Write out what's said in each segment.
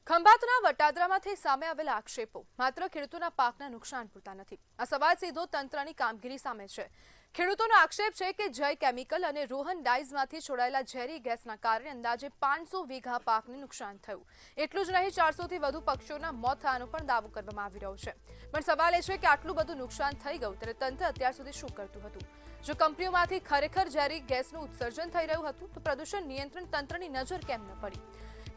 ખંભાતના વટાદરામાંથી સામે આવેલા આક્ષેપો માત્ર ખેડૂતોના પાકના નુકસાન પૂરતા નથી। આ સવાલ સીધો તંત્રની કામગીરી સામે છે। ખેડૂતોનો આક્ષેપ છે કે જય કેમિકલ અને રોહન ડાઇઝમાંથી છોડાયેલા ઝેરી ગેસના કારણે અંદાજે 500 વીઘા પાકને નુકસાન થયું। એટલું જ નહીં, 400 થી વધુ પક્ષીઓના મોત થયાનો પણ દાવો કરવામાં આવી રહ્યો છે। પણ સવાલ એ છે કે આટલું બધું નુકસાન થઈ ગયું ત્યારે તંત્ર અત્યાર સુધી શું કરતું હતું? જો કંપનીઓમાંથી ખરેખર ઝેરી ગેસનું ઉત્સર્જન થઈ રહ્યું હતું તો પ્રદૂષણ નિયંત્રણ તંત્રની નજર કેમ ન પડી?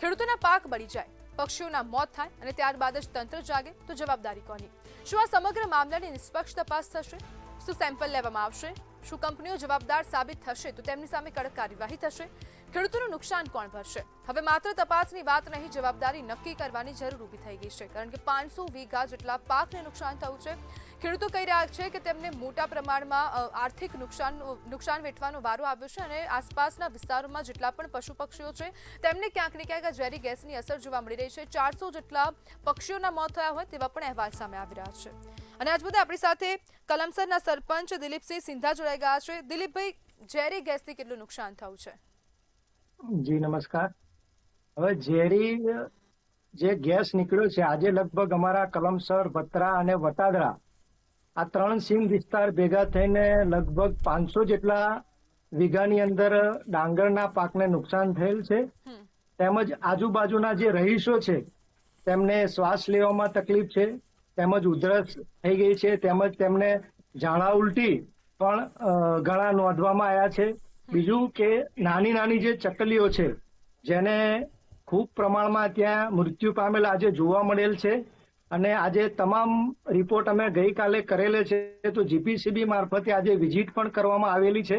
ખેડૂતોના પાક બળી જાય, પક્ષીઓના મોત થાય અને ત્યારબાદ જ તંત્ર જાગે તો જવાબદારી કોની? શું આ સમગ્ર મામલાની નિષ્પક્ષ તપાસ થશે? શું સેમ્પલ લેવામાં આવશે? શું કંપનીઓ જવાબદાર સાબિત થશે તો તેમની સામે કડક કાર્યવાહી થશે? ખેડૂતોનું નુકસાન કોણ ભરશે? હવે માત્ર તપાસની વાત નહીં, જવાબદારી નક્કી કરવાની જરૂર ઊભી થઈ ગઈ છે, કારણ કે 500 વીઘા જેટલા પાકને નુકસાન થયું છે। ખેડૂતો કહી રહ્યા છે કે તેમને મોટા પ્રમાણમાં આર્થિક નુકસાન વેઠવાનો વારો આવ્યો છે અને આસપાસના વિસ્તારોમાં જેટલા પણ પશુ પક્ષીઓ છે તેમને ક્યાંક ને ક્યાંક ઝેરી ગેસની અસર જોવા મળી રહી છે। 400 જેટલા પક્ષીઓના મોત થયા હોય તેવા પણ અહેવાલ સામે આવી રહ્યા છે। અને આજ મુદ્દે આપણી સાથે કલમસરના સરપંચ દિલીપસિંહ સિંધા જોડાઈ ગયા છે। દિલીપભાઈ, ઝેરી ગેસથી કેટલું નુકસાન થયું છે? જી નમસ્કાર। હવે ઝેરી જે ગેસ નીકળ્યો છે આજે લગભગ અમારા કલમસર, ભત્રા અને વટાદરા આ 3 સીમ વિસ્તાર ભેગા થઈને લગભગ 500 જેટલા વીઘાની અંદર ડાંગરના પાકને નુકસાન થયેલ છે। તેમજ આજુબાજુના જે રહીશો છે તેમને શ્વાસ લેવામાં તકલીફ છે, તેમજ ઉધરસ થઈ ગઈ છે, તેમજ તેમને ઝાડા ઉલટી પણ ઘણા નોંધવામાં આવ્યા છે। બીજું કે નાની નાની જે ચકલીઓ છે જેને ખૂબ પ્રમાણમાં ત્યાં મૃત્યુ પામેલા આજે જોવા મળેલ છે અને આજે તમામ રિપોર્ટ અમે ગઈકાલે કરેલો છે, તો જીપીસીબી મારફતે આજે વિઝિટ પણ કરવામાં આવેલી છે।